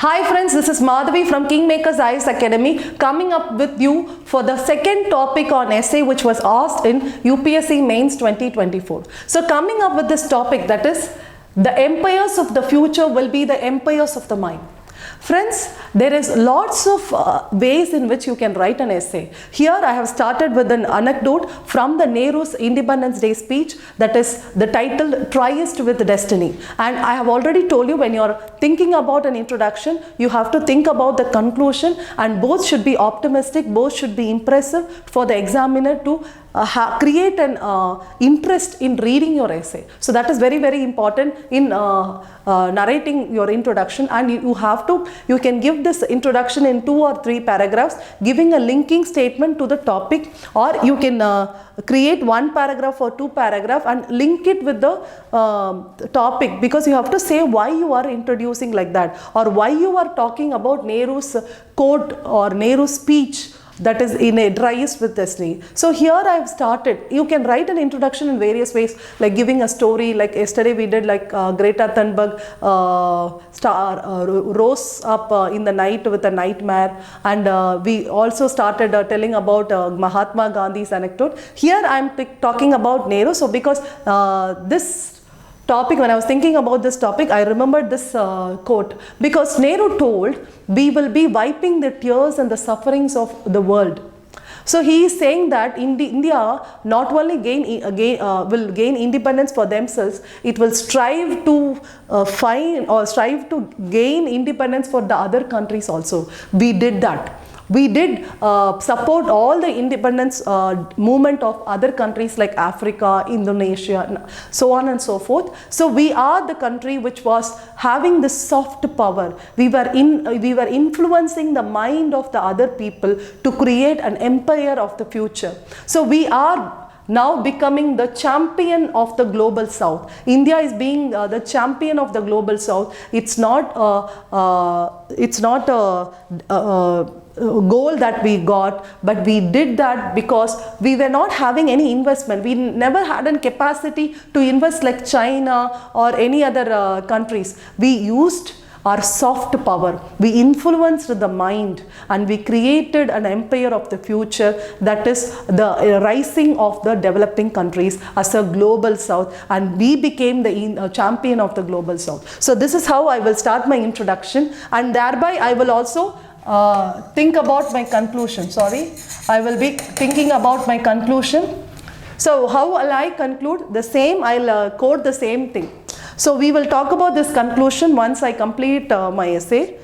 Hi friends, this is Madhavi from KingMakers IAS Academy coming up with you for the second topic on essay which was asked in UPSC MAINS 2024. So coming up with this topic, that is, the empires of the future will be the empires of the mind. Friends, there is lots of ways in which you can write an essay. Here I have started with an anecdote from the Nehru's Independence Day speech, that is the title Tryst with Destiny. And I have already told you, when you are thinking about an introduction, you have to think about the conclusion, and both should be optimistic, both should be impressive for the examiner to create an interest in reading your essay. So that is very, very important in narrating your introduction, and you can give this introduction in 2 or 3 paragraphs, giving a linking statement to the topic, or you can create 1 paragraph or 2 paragraph and link it with the topic, because you have to say why you are introducing like that, or why you are talking about Nehru's quote or Nehru's speech, that is in a Tryst with Destiny. So here I have started. You can write an introduction in various ways, like giving a story, like yesterday we did, like Greta Thunberg rose up in the night with a nightmare, and we also started telling about Mahatma Gandhi's anecdote. Here I am talking about Nehru. So because this topic, when I was thinking about this topic, I remembered this quote, because Nehru told, we will be wiping the tears and the sufferings of the world. So he is saying that India not only will gain independence for themselves, it will strive to strive to gain independence for the other countries also. We did that. We did support all the independence movement of other countries like Africa, Indonesia, so on and so forth. So we are the country which was having this soft power. We were influencing the mind of the other people to create an empire of the future. So we are now becoming the champion of the global south. India is being the champion of the global south. It's not a goal that we got, but we did that because we were not having any investment. We never had a capacity to invest like China or any other countries. We used our soft power. We influenced the mind, and we created an empire of the future, that is the rising of the developing countries as a global south, and we became the champion of the global south. So this is how I will start my introduction, and thereby I will also think about my conclusion. I will be thinking about my conclusion. So how will I conclude? The same, I'll quote the same thing. So we will talk about this conclusion once I complete my essay.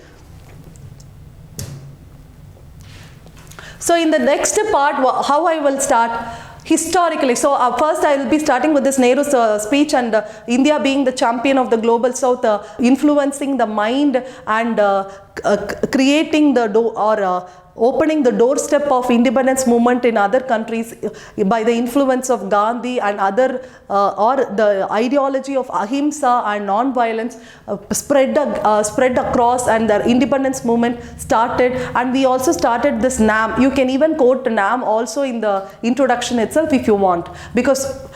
So in the next part, how I will start historically. So first I will be starting with this Nehru's speech, and India being the champion of the global south, influencing the mind and creating the opening the doorstep of independence movement in other countries by the influence of Gandhi and other or the ideology of ahimsa and non-violence spread across, and the independence movement started. And we also started this NAM. You can even quote NAM also in the introduction itself if you want, because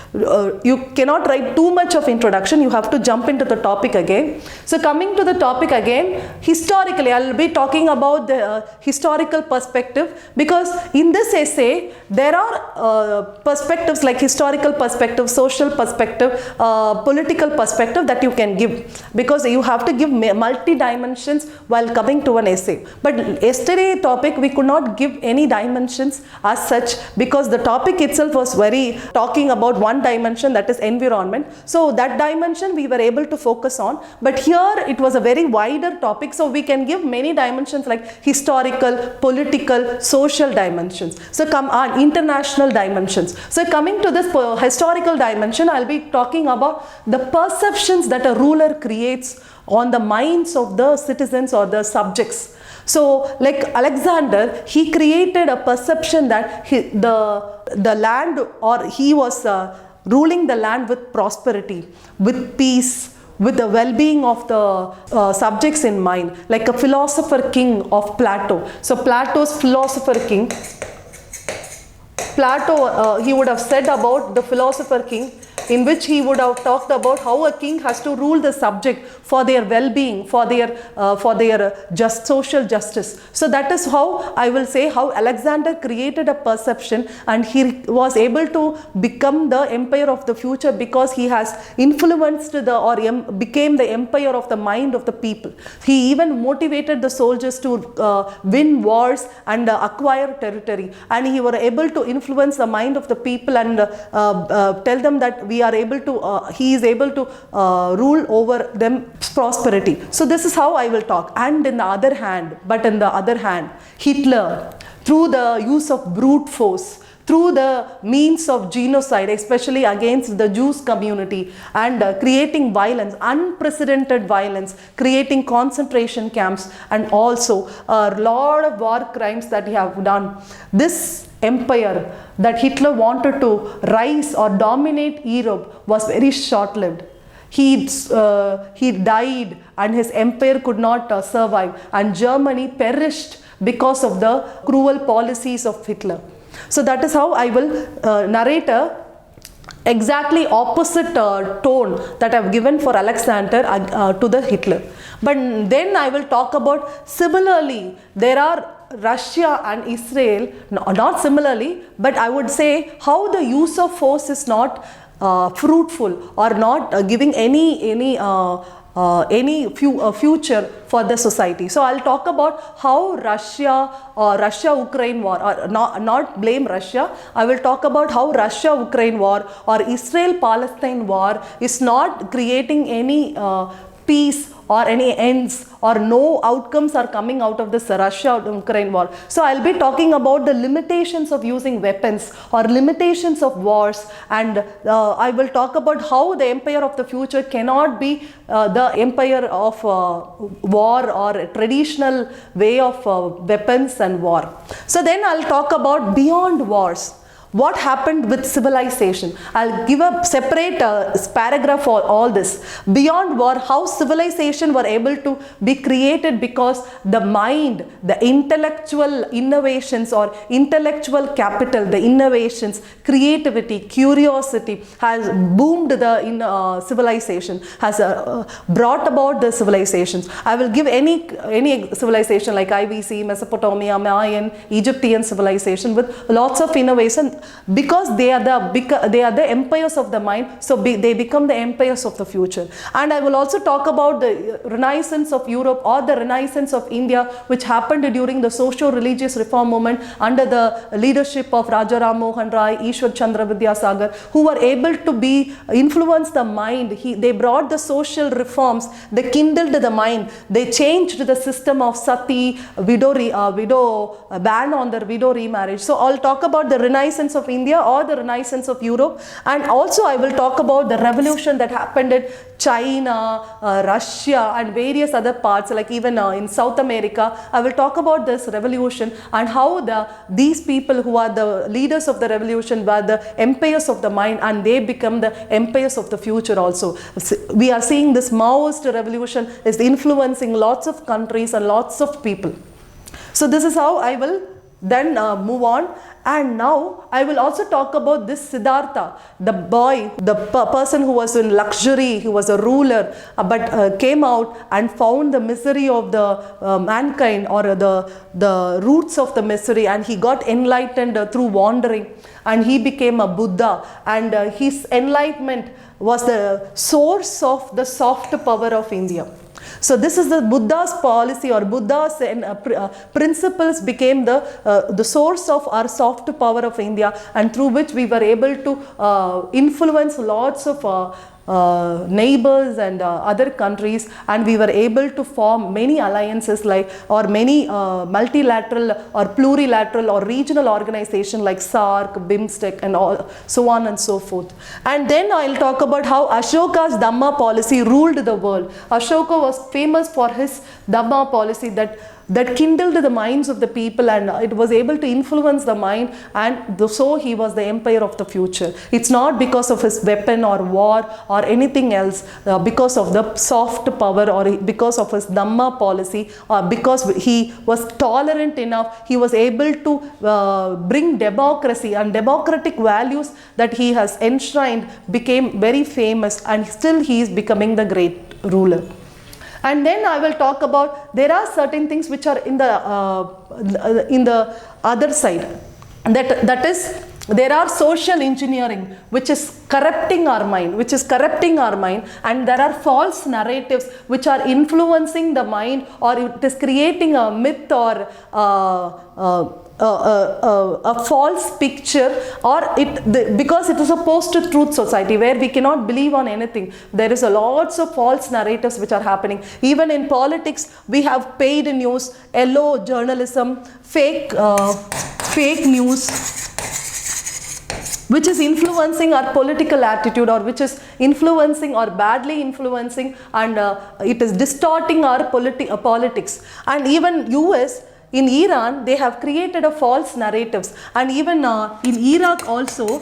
you cannot write too much of introduction. You have to jump into the topic again. So coming to the topic again, historically I will be talking about the historical perspective, because in this essay there are perspectives like historical perspective, social perspective, political perspective that you can give, because you have to give multi dimensions while coming to an essay. But yesterday topic we could not give any dimensions as such, because the topic itself was very talking about one dimension, that is environment. So that dimension we were able to focus on, but here it was a very wider topic, so we can give many dimensions like historical, political, social dimensions. So come on, international dimensions. So coming to this historical dimension, I'll be talking about the perceptions that a ruler creates on the minds of the citizens or the subjects. So like Alexander, he created a perception that the land, or he was ruling the land with prosperity, with peace, with the well-being of the subjects in mind, like a philosopher king of Plato. So Plato's philosopher king, Plato, he would have said about the philosopher king, in which he would have talked about how a king has to rule the subject for their well-being, for their just social justice. So that is how I will say how Alexander created a perception, and he was able to become the empire of the future because he has influenced became the empire of the mind of the people. He even motivated the soldiers to win wars and acquire territory, and he were able to influence the mind of the people and tell them that he is able to rule over them prosperity. So this is how I will talk. And in the other hand, Hitler, through the use of brute force, through the means of genocide, especially against the Jews community, and creating violence, unprecedented violence, creating concentration camps, and also a lot of war crimes that he have done. This empire that Hitler wanted to rise or dominate Europe was very short-lived. He died and his empire could not survive, and Germany perished because of the cruel policies of Hitler. So that is how I will narrate a exactly opposite tone that I have given for Alexander to the Hitler. But then I will talk about similarly there are Russia and Israel, not similarly, but I would say how the use of force is not fruitful or not giving any future for the society. So I'll talk about how Russia-Ukraine war, or not blame Russia. I will talk about how Russia-Ukraine war or Israel-Palestine war is not creating any peace or any ends, or no outcomes are coming out of this Russia-Ukraine war. So I'll be talking about the limitations of using weapons or limitations of wars, and I will talk about how the empire of the future cannot be the empire of war or a traditional way of weapons and war. So then I'll talk about beyond wars. What happened with civilization? I'll give a separate paragraph for all this. Beyond war, how civilization were able to be created because the mind, the intellectual innovations or intellectual capital, the innovations, creativity, curiosity has boomed the civilization, has brought about the civilizations. I will give any civilization like IVC, Mesopotamia, Mayan, Egyptian civilization with lots of innovation, because they are the empires of the mind, so they become the empires of the future. And I will also talk about the Renaissance of Europe or the Renaissance of India, which happened during the socio-religious reform movement under the leadership of Raja Ram Mohan Rai, Ishwar Chandra Vidyasagar, who were able to influence the mind. They brought the social reforms, they kindled the mind, they changed the system of sati, ban on the widow remarriage. So I'll talk about the Renaissance of India or the Renaissance of Europe, and also I will talk about the revolution that happened in China, Russia and various other parts, like even in South America. I will talk about this revolution and how these people who are the leaders of the revolution were the empires of the mind, and they become the empires of the future also. We are seeing this Maoist revolution is influencing lots of countries and lots of people. So this is how I will then move on. And now I will also talk about this Siddhartha, the boy, the person who was in luxury, who was a ruler, but came out and found the misery of the mankind, or the roots of the misery, and he got enlightened through wandering, and he became a Buddha, and his enlightenment was the source of the soft power of India. So this is the Buddha's policy, or Buddha's principles became the source of our soft power of India, and through which we were able to influence lots of neighbors and other countries, and we were able to form many alliances or many multilateral or plurilateral or regional organizations like SAARC, BIMSTEC and so on and so forth. And then I'll talk about how Ashoka's Dhamma policy ruled the world. Ashoka was famous for his Dhamma policy, that that kindled the minds of the people, and it was able to influence the mind, and so he was the empire of the future. It's not because of his weapon or war or anything else, because of the soft power or because of his Dhamma policy, or because he was tolerant enough, he was able to bring democracy and democratic values that he has enshrined, became very famous, and still he is becoming the great ruler. And then I will talk about, there are certain things which are in the other side, that is, there are social engineering which is corrupting our mind, and there are false narratives which are influencing the mind, or it is creating a myth or a false picture, or because it is a post-truth society where we cannot believe on anything. There is a lots of false narratives which are happening. Even in politics, we have paid news, yellow journalism, fake news, which is influencing our political attitude, or which is influencing or badly influencing, and it is distorting our politics. And even US, in Iran, they have created a false narratives, and even in Iraq also,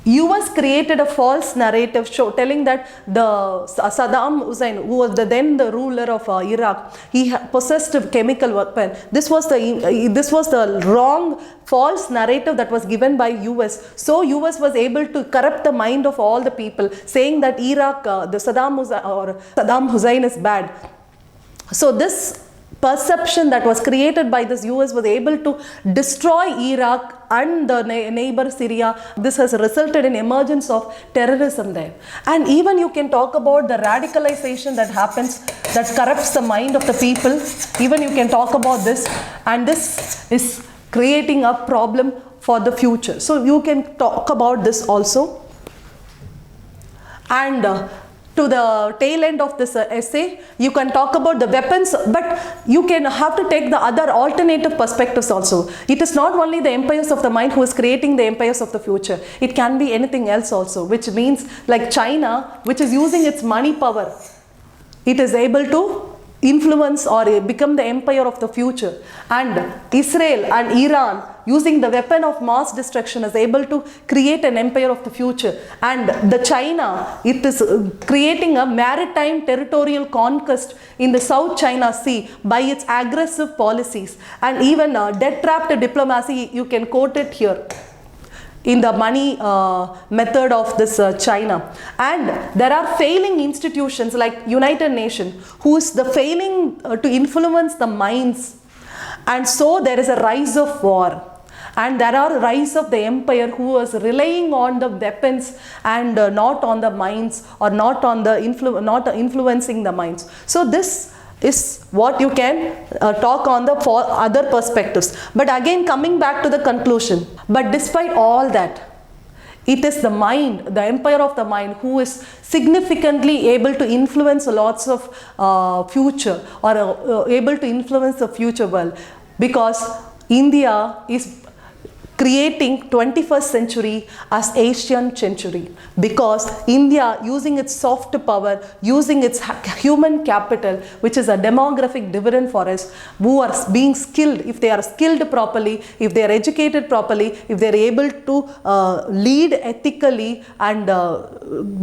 US created a false narrative telling that the Saddam Hussein, who was then the ruler of Iraq, he possessed a chemical weapon. This was the wrong false narrative that was given by US. So US was able to corrupt the mind of all the people, saying that Iraq, the Saddam Hussein is bad. So this perception that was created by this US was able to destroy Iraq and the neighbor Syria. This has resulted in emergence of terrorism there. And even you can talk about the radicalization that happens, that corrupts the mind of the people. Even you can talk about this, and this is creating a problem for the future. So you can talk about this also. And to the tail end of this essay, you can talk about the weapons, but you can have to take the other alternative perspectives also. It is not only the empires of the mind who is creating the empires of the future. It can be anything else also, which means like China, which is using its money power. It is able to influence or become the empire of the future. And Israel and Iran, using the weapon of mass destruction, is able to create an empire of the future. And the China, it is creating a maritime territorial conquest in the South China Sea by its aggressive policies. And even debt-trapped diplomacy, you can quote it here in the money method of this China. And there are failing institutions like United Nations, who is the failing to influence the minds. And so there is a rise of war. And there are rise of the empire who was relying on the weapons and not on the minds, or not on the influencing the minds. So this is what you can talk on the other perspectives. But again, coming back to the conclusion, but despite all that, it is the mind, the empire of the mind, who is significantly able to influence lots of future, or able to influence the future world, because India is creating 21st century as Asian century, because India, using its soft power, using its human capital, which is a demographic dividend for us, who are being skilled, if they are skilled properly, if they are educated properly, if they are able to lead ethically and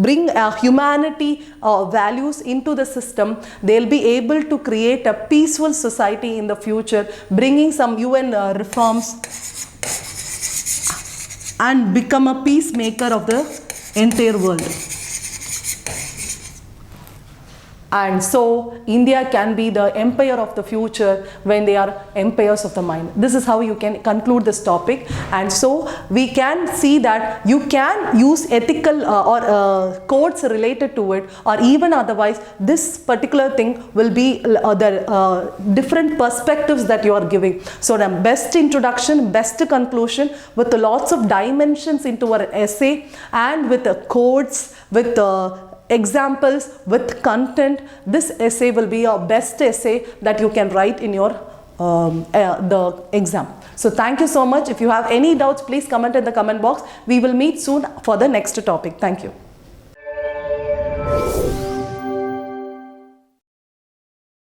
bring humanity values into the system, they will be able to create a peaceful society in the future, bringing some UN reforms, and become a peacemaker of the entire world. And so India can be the empire of the future when they are empires of the mind. This is how you can conclude this topic. And so we can see that you can use ethical or codes related to it, or even otherwise, this particular thing will be the different perspectives that you are giving. So the best introduction, best conclusion, with lots of dimensions into our essay, and with codes, with examples, with content. This essay will be your best essay that you can write in your the exam. So thank you so much. If you have any doubts, please comment in the comment box. We will meet soon for the next topic. Thank you.